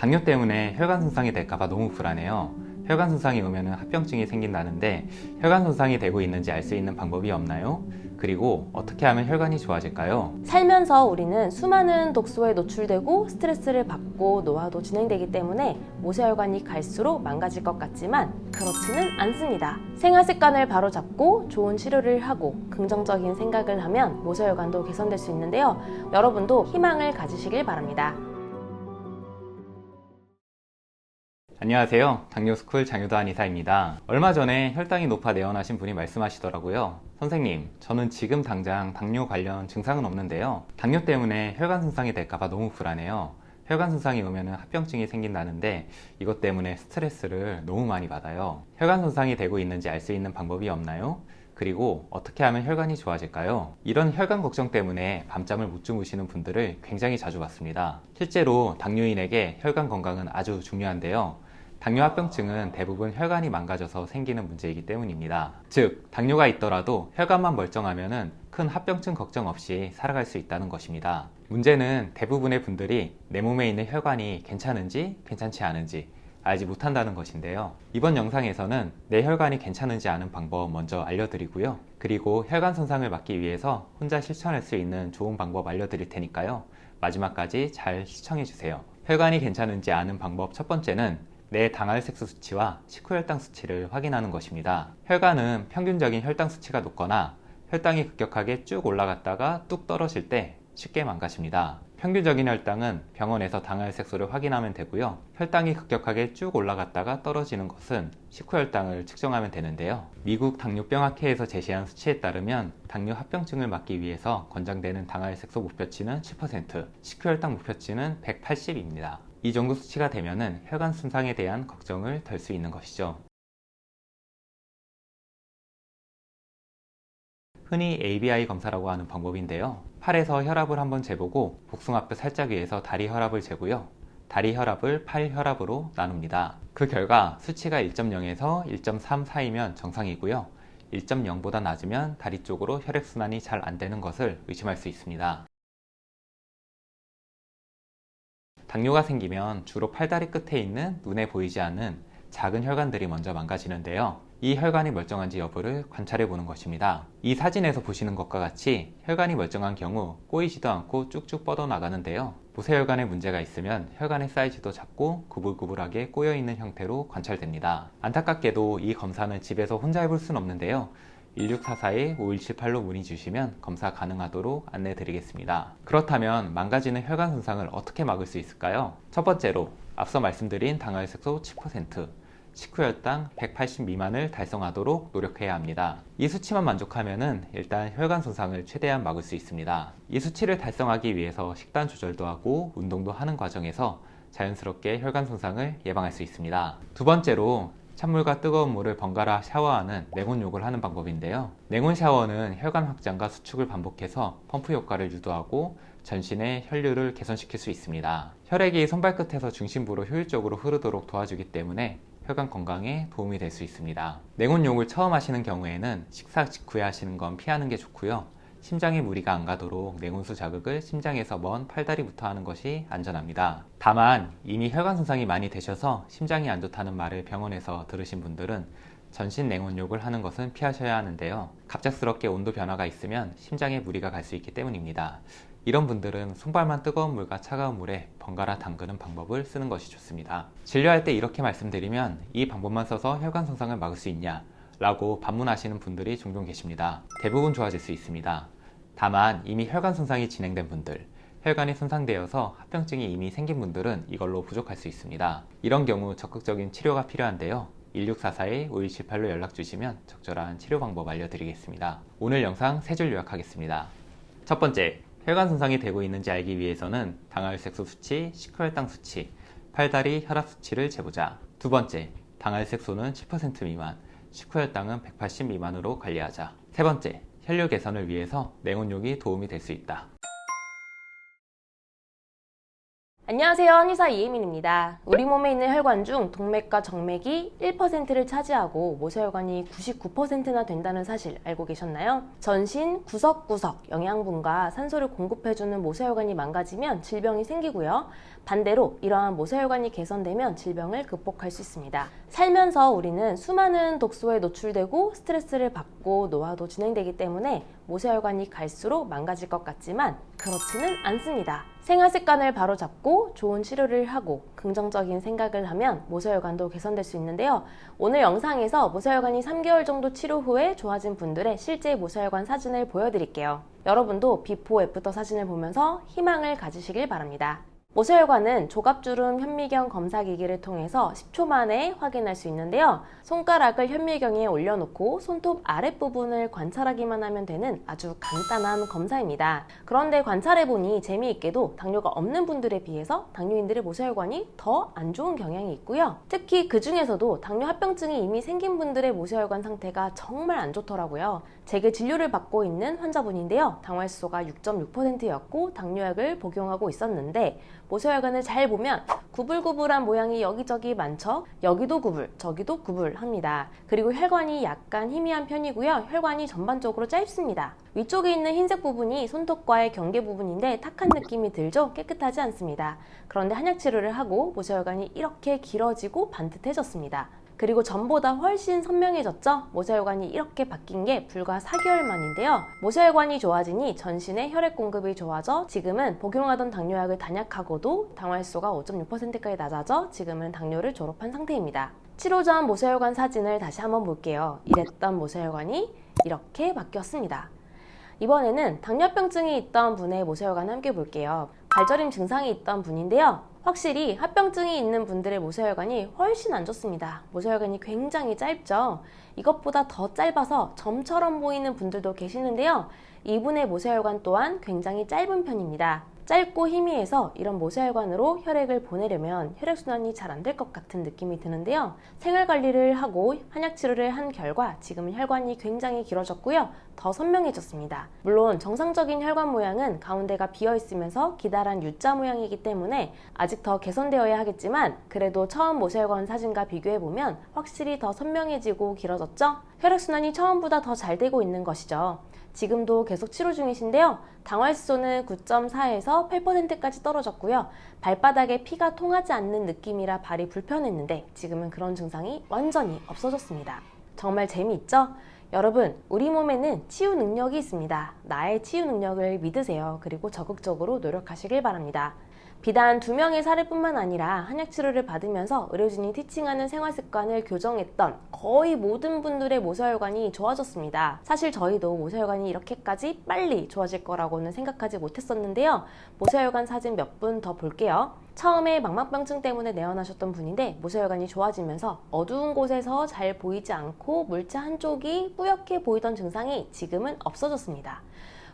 당뇨 때문에 혈관 손상이 될까봐 너무 불안해요. 혈관 손상이 오면 합병증이 생긴다는데 혈관 손상이 되고 있는지 알 수 있는 방법이 없나요? 그리고 어떻게 하면 혈관이 좋아질까요? 살면서 우리는 수많은 독소에 노출되고 스트레스를 받고 노화도 진행되기 때문에 모세혈관이 갈수록 망가질 것 같지만 그렇지는 않습니다. 생활 습관을 바로잡고 좋은 치료를 하고 긍정적인 생각을 하면 모세혈관도 개선될 수 있는데요. 여러분도 희망을 가지시길 바랍니다. 안녕하세요. 당뇨스쿨 장효도한 의사입니다. 얼마 전에 혈당이 높아 내원하신 분이 말씀하시더라고요. 선생님, 저는 지금 당장 당뇨 관련 증상은 없는데요. 당뇨 때문에 혈관 손상이 될까봐 너무 불안해요. 혈관 손상이 오면 합병증이 생긴다는데 이것 때문에 스트레스를 너무 많이 받아요. 혈관 손상이 되고 있는지 알 수 있는 방법이 없나요? 그리고 어떻게 하면 혈관이 좋아질까요? 이런 혈관 걱정 때문에 밤잠을 못 주무시는 분들을 굉장히 자주 봤습니다. 실제로 당뇨인에게 혈관 건강은 아주 중요한데요. 당뇨 합병증은 대부분 혈관이 망가져서 생기는 문제이기 때문입니다. 즉, 당뇨가 있더라도 혈관만 멀쩡하면 큰 합병증 걱정 없이 살아갈 수 있다는 것입니다. 문제는 대부분의 분들이 내 몸에 있는 혈관이 괜찮은지 괜찮지 않은지 알지 못한다는 것인데요. 이번 영상에서는 내 혈관이 괜찮은지 아는 방법 먼저 알려드리고요. 그리고 혈관 손상을 막기 위해서 혼자 실천할 수 있는 좋은 방법 알려드릴 테니까요. 마지막까지 잘 시청해주세요. 혈관이 괜찮은지 아는 방법 첫 번째는 내 당알색소 수치와 식후혈당 수치를 확인하는 것입니다. 혈관은 평균적인 혈당 수치가 높거나 혈당이 급격하게 쭉 올라갔다가 뚝 떨어질 때 쉽게 망가집니다. 평균적인 혈당은 병원에서 당알색소를 확인하면 되고요. 혈당이 급격하게 쭉 올라갔다가 떨어지는 것은 식후혈당을 측정하면 되는데요. 미국 당뇨병학회에서 제시한 수치에 따르면 당뇨 합병증을 막기 위해서 권장되는 당알색소 목표치는 10%, 식후혈당 목표치는 180입니다. 이 정도 수치가 되면은 혈관 손상에 대한 걱정을 덜 수 있는 것이죠. 흔히 ABI 검사라고 하는 방법인데요. 팔에서 혈압을 한번 재보고 복숭아뼈 살짝 위에서 다리 혈압을 재고요. 다리 혈압을 팔 혈압으로 나눕니다. 그 결과 수치가 1.0에서 1.3 사이면 정상이고요. 1.0보다 낮으면 다리 쪽으로 혈액순환이 잘 안 되는 것을 의심할 수 있습니다. 당뇨가 생기면 주로 팔다리 끝에 있는 눈에 보이지 않는 작은 혈관들이 먼저 망가지는데요. 이 혈관이 멀쩡한지 여부를 관찰해 보는 것입니다. 이 사진에서 보시는 것과 같이 혈관이 멀쩡한 경우 꼬이지도 않고 쭉쭉 뻗어나가는데요. 모세혈관에 문제가 있으면 혈관의 사이즈도 작고 구불구불하게 꼬여있는 형태로 관찰됩니다. 안타깝게도 이 검사는 집에서 혼자 해볼 수는 없는데요. 1644-5178로 문의 주시면 검사 가능하도록 안내 드리겠습니다. 그렇다면 망가지는 혈관 손상을 어떻게 막을 수 있을까요? 첫 번째로 앞서 말씀드린 당알색소 10%, 식후혈당 180 미만을 달성하도록 노력해야 합니다. 이 수치만 만족하면 일단 혈관 손상을 최대한 막을 수 있습니다. 이 수치를 달성하기 위해서 식단 조절도 하고 운동도 하는 과정에서 자연스럽게 혈관 손상을 예방할 수 있습니다. 두 번째로 찬물과 뜨거운 물을 번갈아 샤워하는 냉온욕을 하는 방법인데요. 냉온 샤워는 혈관 확장과 수축을 반복해서 펌프 효과를 유도하고 전신의 혈류를 개선시킬 수 있습니다. 혈액이 손발끝에서 중심부로 효율적으로 흐르도록 도와주기 때문에 혈관 건강에 도움이 될 수 있습니다. 냉온욕을 처음 하시는 경우에는 식사 직후에 하시는 건 피하는 게 좋고요. 심장에 무리가 안 가도록 냉온수 자극을 심장에서 먼 팔다리부터 하는 것이 안전합니다. 다만 이미 혈관 손상이 많이 되셔서 심장이 안 좋다는 말을 병원에서 들으신 분들은 전신 냉온욕을 하는 것은 피하셔야 하는데요. 갑작스럽게 온도 변화가 있으면 심장에 무리가 갈 수 있기 때문입니다. 이런 분들은 손발만 뜨거운 물과 차가운 물에 번갈아 담그는 방법을 쓰는 것이 좋습니다. 진료할 때 이렇게 말씀드리면 이 방법만 써서 혈관 손상을 막을 수 있냐? 라고 반문하시는 분들이 종종 계십니다. 대부분 좋아질 수 있습니다. 다만 이미 혈관 손상이 진행된 분들, 혈관이 손상되어서 합병증이 이미 생긴 분들은 이걸로 부족할 수 있습니다. 이런 경우 적극적인 치료가 필요한데요. 1644-5178로 연락 주시면 적절한 치료 방법 알려드리겠습니다. 오늘 영상 3줄 요약하겠습니다. 첫 번째, 혈관 손상이 되고 있는지 알기 위해서는 당알색소 수치, 식후혈당 수치, 팔다리 혈압 수치를 재보자. 두 번째, 당알색소는 10% 미만, 식후혈당은 180 미만으로 관리하자. 세 번째, 혈류 개선을 위해서 냉온욕이 도움이 될 수 있다. 안녕하세요. 한의사 이혜민입니다. 우리 몸에 있는 혈관 중 동맥과 정맥이 1%를 차지하고 모세혈관이 99%나 된다는 사실 알고 계셨나요? 전신 구석구석 영양분과 산소를 공급해주는 모세혈관이 망가지면 질병이 생기고요. 반대로 이러한 모세혈관이 개선되면 질병을 극복할 수 있습니다. 살면서 우리는 수많은 독소에 노출되고 스트레스를 받고 노화도 진행되기 때문에 모세혈관이 갈수록 망가질 것 같지만 그렇지는 않습니다. 생활 습관을 바로잡고 좋은 치료를 하고 긍정적인 생각을 하면 모세혈관도 개선될 수 있는데요. 오늘 영상에서 모세혈관이 3개월 정도 치료 후에 좋아진 분들의 실제 모세혈관 사진을 보여드릴게요. 여러분도 비포 애프터 사진을 보면서 희망을 가지시길 바랍니다. 모세혈관은 조갑주름 현미경 검사기기를 통해서 10초 만에 확인할 수 있는데요. 손가락을 현미경에 올려놓고 손톱 아랫부분을 관찰하기만 하면 되는 아주 간단한 검사입니다. 그런데 관찰해보니 재미있게도 당뇨가 없는 분들에 비해서 당뇨인들의 모세혈관이 더 안 좋은 경향이 있고요. 특히 그 중에서도 당뇨 합병증이 이미 생긴 분들의 모세혈관 상태가 정말 안 좋더라고요. 제게 진료를 받고 있는 환자분인데요. 당화혈소가 6.6%였고 당뇨약을 복용하고 있었는데 모세혈관을 잘 보면 구불구불한 모양이 여기저기 많죠? 여기도 구불, 저기도 구불 합니다. 그리고 혈관이 약간 희미한 편이고요. 혈관이 전반적으로 짧습니다. 위쪽에 있는 흰색 부분이 손톱과의 경계 부분인데 탁한 느낌이 들죠? 깨끗하지 않습니다. 그런데 한약 치료를 하고 모세혈관이 이렇게 길어지고 반듯해졌습니다. 그리고 전보다 훨씬 선명해졌죠? 모세혈관이 이렇게 바뀐 게 불과 4개월 만인데요. 모세혈관이 좋아지니 전신의 혈액 공급이 좋아져 지금은 복용하던 당뇨약을 단약하고도 당화혈소가 5.6%까지 낮아져 지금은 당뇨를 졸업한 상태입니다. 치료 전 모세혈관 사진을 다시 한번 볼게요. 이랬던 모세혈관이 이렇게 바뀌었습니다. 이번에는 당뇨병증이 있던 분의 모세혈관을 함께 볼게요. 관절임 증상이 있던 분인데요. 확실히 합병증이 있는 분들의 모세혈관이 훨씬 안 좋습니다. 모세혈관이 굉장히 짧죠. 이것보다 더 짧아서 점처럼 보이는 분들도 계시는데요. 이분의 모세혈관 또한 굉장히 짧은 편입니다. 짧고 희미해서 이런 모세혈관으로 혈액을 보내려면 혈액순환이 잘 안 될 것 같은 느낌이 드는데요. 생활관리를 하고 한약치료를 한 결과 지금은 혈관이 굉장히 길어졌고요. 더 선명해졌습니다. 물론 정상적인 혈관 모양은 가운데가 비어있으면서 기다란 U자 모양이기 때문에 아직 더 개선되어야 하겠지만 그래도 처음 모세혈관 사진과 비교해보면 확실히 더 선명해지고 길어졌죠? 혈액순환이 처음보다 더 잘 되고 있는 것이죠. 지금도 계속 치료 중이신데요. 당화혈소는 9.4에서 8%까지 떨어졌고요. 발바닥에 피가 통하지 않는 느낌이라 발이 불편했는데 지금은 그런 증상이 완전히 없어졌습니다. 정말 재미있죠? 여러분, 우리 몸에는 치유 능력이 있습니다. 나의 치유 능력을 믿으세요. 그리고 적극적으로 노력하시길 바랍니다. 비단 2명의 사례뿐만 아니라 한약치료를 받으면서 의료진이 티칭하는 생활습관을 교정했던 거의 모든 분들의 모세혈관이 좋아졌습니다. 사실 저희도 모세혈관이 이렇게까지 빨리 좋아질 거라고는 생각하지 못했었는데요. 모세혈관 사진 몇 분 더 볼게요. 처음에 망막병증 때문에 내원하셨던 분인데 모세혈관이 좋아지면서 어두운 곳에서 잘 보이지 않고 물체 한쪽이 뿌옇게 보이던 증상이 지금은 없어졌습니다.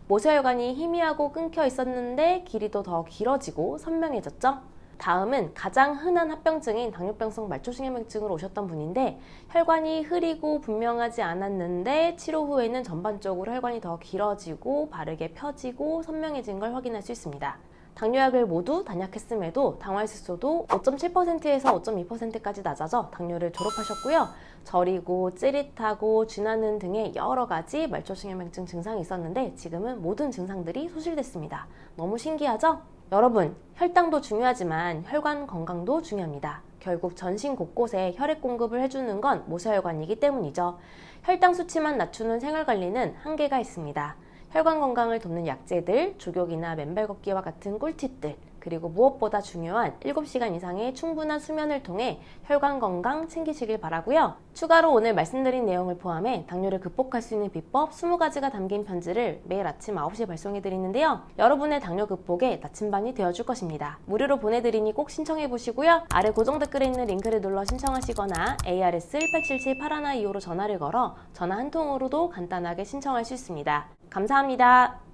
모세혈관이 희미하고 끊겨 있었는데 길이도 더 길어지고 선명해졌죠? 다음은 가장 흔한 합병증인 당뇨병성 말초신경병증으로 오셨던 분인데 혈관이 흐리고 분명하지 않았는데 치료 후에는 전반적으로 혈관이 더 길어지고 바르게 펴지고 선명해진 걸 확인할 수 있습니다. 당뇨약을 모두 단약했음에도 당화혈소도 5.7%에서 5.2%까지 낮아져 당뇨를 졸업하셨고요. 저리고 찌릿하고 쥐나는 등의 여러 가지 말초신경병증 증상이 있었는데 지금은 모든 증상들이 소실됐습니다. 너무 신기하죠? 여러분, 혈당도 중요하지만 혈관 건강도 중요합니다. 결국 전신 곳곳에 혈액 공급을 해주는 건 모세혈관이기 때문이죠. 혈당 수치만 낮추는 생활관리는 한계가 있습니다. 혈관 건강을 돕는 약재들, 족욕이나 맨발 걷기와 같은 꿀팁들, 그리고 무엇보다 중요한 7시간 이상의 충분한 수면을 통해 혈관 건강 챙기시길 바라고요. 추가로 오늘 말씀드린 내용을 포함해 당뇨를 극복할 수 있는 비법 20가지가 담긴 편지를 매일 아침 9시에 발송해 드리는데요. 여러분의 당뇨 극복에 나침반이 되어줄 것입니다. 무료로 보내드리니 꼭 신청해 보시고요. 아래 고정 댓글에 있는 링크를 눌러 신청하시거나 ARS 1877-8125로 전화를 걸어 전화 한 통으로도 간단하게 신청할 수 있습니다. 감사합니다.